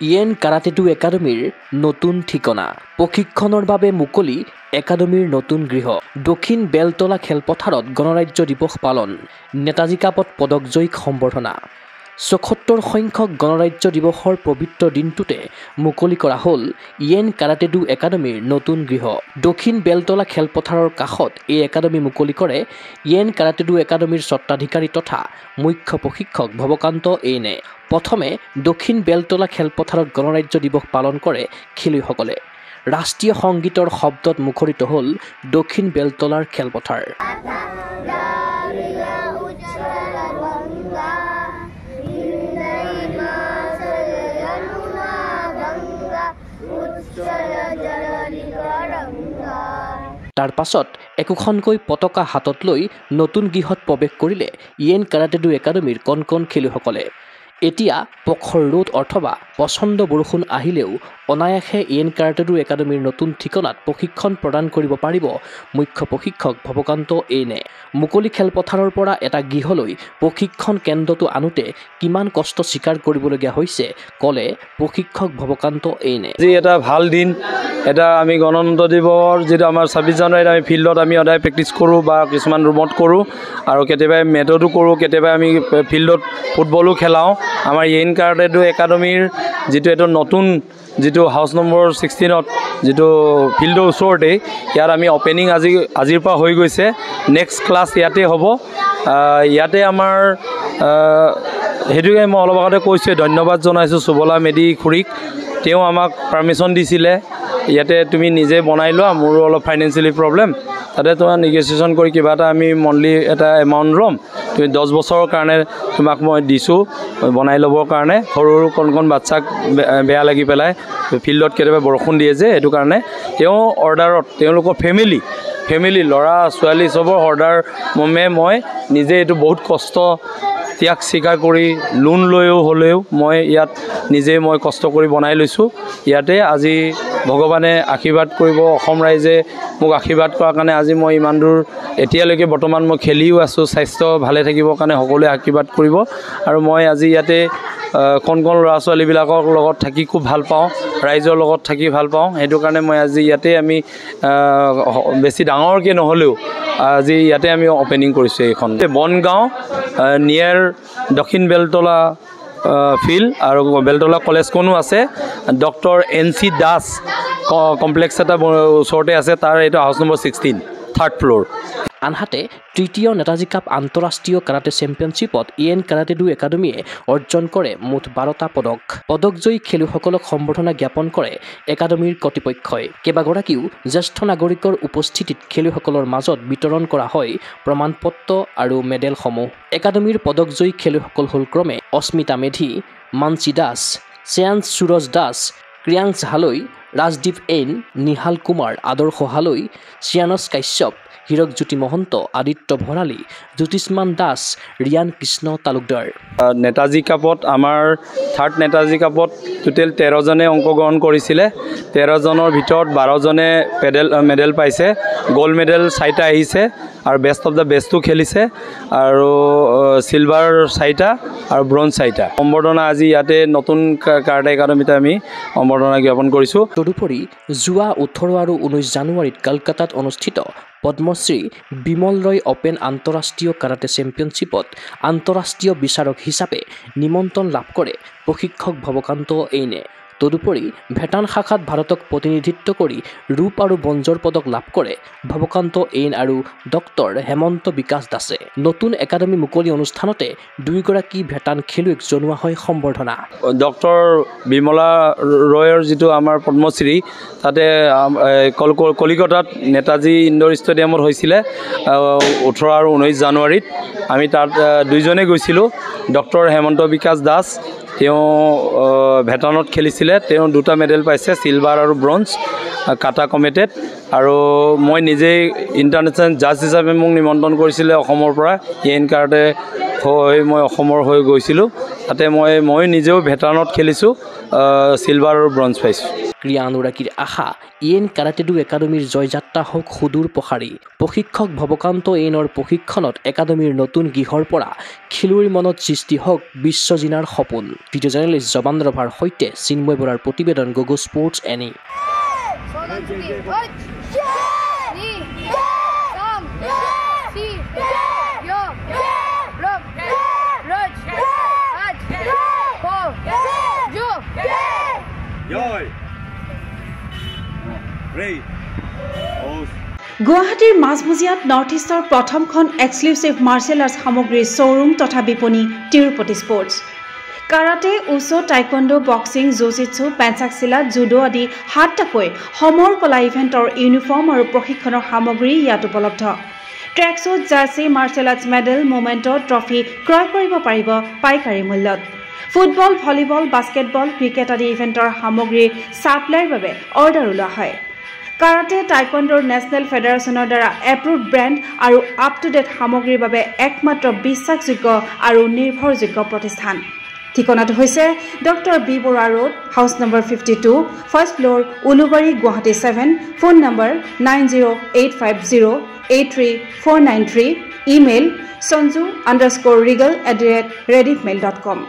yen karate-do একাডেমীৰ নতুন ঠিকনা প্ৰশিক্ষণৰ বাবে মুকলি একাডেমীৰ নতুন গৃহ দক্ষিণ বেলতলা খেলপথাৰত গণৰাজ্য দিৱস পালন নেতাজী কাপত পদকজয়ীক সম্বৰ্ধনা ৭৪ সংখ্যক গণৰাজ্য দিৱসৰ পবিত্ৰ দিনটোতে মুকলি কৰা হ'ল ইয়েন কাৰাটে-ডো একাডেমীৰ নতুন গৃহ দক্ষিণ বেলতলা খেলপথাৰৰ কাষত এই একাডেমী মুকলি কৰে ইয়েন কাৰাটে-ডো একাডেমীৰ স্বত্বাধিকাৰী তথা মুখ্য প্ৰশিক্ষক ভৱকান্ত এইনে প্ৰথমে দক্ষিণ বেলতলা খেলপথাৰত গণৰাজ্য দিৱস পালন কৰে খেলুৱৈসকলে ৰাষ্ট্ৰীয় সংগীতৰ শব্দত মুখৰিত হ'ল দক্ষিণ বেলতলাৰ খেলপথাৰ তাৰ পাছত একোখনকৈ পতাকা হাতত লৈ নতুন গৃহত প্ৰৱেশ কৰিলে ইয়েন কাৰাটে-ডো একাডেমীৰ কণ খেলুৱৈসকলে এতিয়া প্ৰখৰ ৰ'দ অথবা পচন্দ বৰষুণ আহিলেও অনায়াসে ইয়েন কাৰাটে-ডো একাডেমীৰ নতুন ঠিকনাত প্ৰশিক্ষণ প্ৰদান কৰিব পাৰিব মুখ্য প্ৰশিক্ষক ভৱকান্ত এইনে মুকলি খেলপথাৰৰ পৰা এটা গৃহলৈ প্ৰশিক্ষণ কেন্দ্ৰটো আনোতে কিমান কষ্ট স্বীকাৰ কৰিবলগীয়া হৈছে ক'লে প্ৰশিক্ষক ভৱকান্ত এইনে আজি এটা ভাল দিন এটা আমি গণতন্ত্ৰ দিৱসৰ যেটা আমাৰ 26 জানুৱাৰীত আমি ফিল্ডত আমি সদায় প্ৰেক্টিছ কৰোঁ বা কিছুমান ৰুমত কৰোঁ আৰু কেতিয়াবা মেটতো কৰোঁ কেতিয়াবা আমি ফিল্ডত ফুটবলো খেলাওঁ আমাৰ ইয়েন কাৰাটে-ডো একাডেমীৰ যেটো এটা নতুন যেটো হাউচ নম্বৰ 16ত যেটো ফিল্ডৰ ওচৰতে ইয়াত আমি ওপেনিং আজিৰ পৰা হৈ গৈছে নেক্সট ক্লাছ ইয়াতে হ'ব ইয়াতে আমাৰ হেতুকে মই অলপ আগতে কৈছোঁ ধন্যবাদ জনাইছোঁ সুবলা মেডি খুৰীক তেওঁ আমাক পাৰমিশন দিছিলে ইয়াতে তুমি নিজে বনাই লোৱা মোৰো অলপ ফাইনেন্সিয়েলি প্ৰব্লেম তাতে তোমাৰ নেগোচিয়েশ্যন কৰি কিবা এটা আমি মন্থলি এটা এমাউণ্ট ল'ম তুমি 10 বছৰৰ কাৰণে তোমাক মই দিছোঁ বনাই ল'বৰ কাৰণে সৰু কণ বাচ্চাক বেয়া লাগি পেলাই ফিল্ডত কেতিয়াবা বৰষুণ দিয়ে যে সেইটো কাৰণে তেওঁ অৰ্ডাৰত তেওঁলোকৰ ফেমিলি ল'ৰা ছোৱালী চবৰ অৰ্ডাৰ মমে মই নিজে এইটো বহুত কষ্ট ত্যাগ স্বীকাৰ কৰি লোন লৈও হ'লেও মই ইয়াত নিজে মই কষ্ট কৰি বনাই লৈছোঁ ইয়াতে আজি ভগৱানে আশীৰ্বাদ কৰিব অসম ৰাইজে মোক আশীৰ্বাদ কৰাৰ কাৰণে আজি মই ইমান দূৰ এতিয়ালৈকে বৰ্তমান মই খেলিও আছোঁ স্বাস্থ্য ভালে থাকিবৰ কাৰণে সকলোৱে আশীৰ্বাদ কৰিব আৰু মই আজি ইয়াতে কণ ল'ৰা ছোৱালীবিলাকৰ লগত থাকি খুব ভাল পাওঁ ৰাইজৰ লগত থাকি ভাল পাওঁ সেইটো কাৰণে মই আজি ইয়াতে আমি বেছি ডাঙৰকৈ নহ'লেও আজি ইয়াতে আমি অপেনিং কৰিছোঁ এইখন বনগাঁও নিয়াৰ দক্ষিণ বেলতলা ফিল্ড আৰু বেলতলা কলেজখনো আছে ডক্টৰ NC দাস কমপ্লেক্স এটা ওচৰতে আছে তাৰ এইটো হাউচ নম্বৰ 16 থাৰ্ড ফ্ল'ৰ আনহাতে তৃতীয় নেতাজী কাপ আন্তঃৰাষ্ট্ৰীয় কাৰাটে চেম্পিয়নশ্বিপত ইয়েন কাৰাটে-ডো একাডেমীয়ে অৰ্জন কৰে মুঠ 12টা পদকজয়ী খেলুৱৈসকলক সম্বৰ্ধনা জ্ঞাপন কৰে একাডেমীৰ কৰ্তৃপক্ষই কেইবাগৰাকীও জ্যেষ্ঠ নাগৰিকৰ উপস্থিতিত খেলুৱৈসকলৰ মাজত বিতৰণ কৰা হয় প্ৰমাণপত্ৰ আৰু মেডেলসমূহ একাডেমীৰ পদকজয়ী খেলুৱৈসকল হ'ল ক্ৰমে অস্মিতা মেধি মানসী দাস শ্ৰেয়াংশ সুৰজ দাস ক্ৰিয়াংশ হালৈ ৰাজদীপ এইন নিহাল কুমাৰ আদৰ্শ হালৈ শ্ৰিয়ানস কাশ্যপ হীৰকজ্যোতি মহন্ত আদিত্য ভৰালী জ্যোতিষ্মান দাস ৰিয়ান কৃষ্ণ তালুকদাৰ নেতাজী কাপত আমাৰ থাৰ্ড নেতাজী কাপত টোটেল 13 জনে অংশগ্ৰহণ কৰিছিলে 13 জনৰ ভিতৰত 12 জনে মেডেল পাইছে গোল্ড মেডেল 4টা আহিছে আৰু বেষ্ট অফ দ্য বেষ্টটো খেলিছে আৰু সিলভাৰ 4টা আৰু ব্ৰঞ্জ 4টা সম্বৰ্ধনা আজি ইয়াতে নতুন কাৰাটে একাডেমীতে আমি সম্বৰ্ধনা জ্ঞাপন কৰিছোঁ তদুপৰি যোৱা 18 আৰু 19 জানুৱাৰীত কলকাতাত অনুষ্ঠিত পদ্মশ্ৰী বিমল ৰয় অপেন আন্তঃৰাষ্ট্ৰীয় কাৰাটে চেম্পিয়নশ্বিপত আন্তঃৰাষ্ট্ৰীয় বিচাৰক হিচাপে নিমন্ত্ৰণ লাভ কৰে প্ৰশিক্ষক ভৱকান্ত এইনে তদুপৰি ভেটান শাখাত ভাৰতক প্ৰতিনিধিত্ব কৰি ৰূপ আৰু ব্ৰঞ্জৰ পদক লাভ কৰে ভৱকান্ত এইন আৰু ডক্টৰ হেমন্ত বিকাশ দাসে নতুন একাডেমী মুকলি অনুষ্ঠানতে দুইগৰাকী ভেটান খেলুৱৈক জনোৱা হয় সম্বৰ্ধনা ডক্টৰ বিমলা ৰয়ৰ যিটো আমাৰ পদ্মশ্ৰী তাতে কলিকতাত নেতাজী ইণ্ডোৰ ষ্টেডিয়ামত হৈছিলে 18 আৰু 19 জানুৱাৰীত আমি তাত দুইজনে গৈছিলোঁ ডক্টৰ হেমন্ত বিকাশ দাস তেওঁ ভেটানত খেলিছিলে তেওঁ 2টা মেডেল পাইছে সিলভাৰ আৰু ব্ৰঞ্জ কাটা কমিটেড আৰু মই নিজে ইণ্টাৰনেশ্যনেল জাজ হিচাপে মোক নিমন্ত্ৰণ কৰিছিলে অসমৰ পৰা ইয়েন কাৰাটে হৈ মই অসমৰ হৈ গৈছিলোঁ তাতে মই নিজেও ভেটাৰানত খেলিছোঁ সিলভাৰ আৰু ব্ৰঞ্জ পাইছোঁ ক্ৰীড়া অনুৰাগীৰ আশা ইএন কাৰাটেডো একাডেমীৰ জয়যাত্ৰা হওক সুদূৰ প্ৰসাৰী প্ৰশিক্ষক ভৱকান্ত এনৰ প্ৰশিক্ষণত একাডেমীৰ নতুন গৃহৰ পৰা খেলুৱৈৰ মনত সৃষ্টি হওক বিশ্বজিনাৰ সপোন ভিডিঅ' জাৰ্নেলিষ্ট জবান ৰভাৰ সৈতে চিন্ময় বৰাৰ প্ৰতিবেদন গগো স্পৰ্টছ এনি গুৱাহাটীৰ মাজমজিয়াত নৰ্থ ইষ্টৰ প্ৰথমখন এক্সক্লুচিভ মাৰ্চেল আৰ্টছ সামগ্ৰীৰ শ্ব'ৰুম তথা বিপণী তিৰুপতি স্পৰ্টছ কাৰাটে উচো taekwondo boxing jujitsu pencak silat judo আদি 7টাকৈ সমৰ কলা ইভেণ্টৰ ইউনিফৰ্ম আৰু প্ৰশিক্ষণৰ সামগ্ৰী ইয়াত উপলব্ধ tracksuit jersey martial arts medal memento trophy ক্ৰয় কৰিব পাৰিব পাইকাৰী মূল্যত ফুটবল ভলীবল বাস্কেটবল ক্ৰিকেট আদি ইভেণ্টৰ সামগ্ৰীৰ ছাপ্লাইৰ বাবে অৰ্ডাৰ ওলোৱা হয় কাৰাটে টাইকোৱাণ্ডোৰ নেশ্যনেল ফেডাৰেশ্যনৰ দ্বাৰা এপ্ৰুভড ব্ৰেণ্ড আৰু আপ টু ডেট সামগ্ৰীৰ বাবে একমাত্ৰ বিশ্বাসযোগ্য আৰু নিৰ্ভৰযোগ্য প্ৰতিষ্ঠান ঠিকনাটো হৈছে doctor B Barua road house number 52 first floor Ulubari Guwahati 7 phone number 9085083493 email sanju_regal@rediffmail.com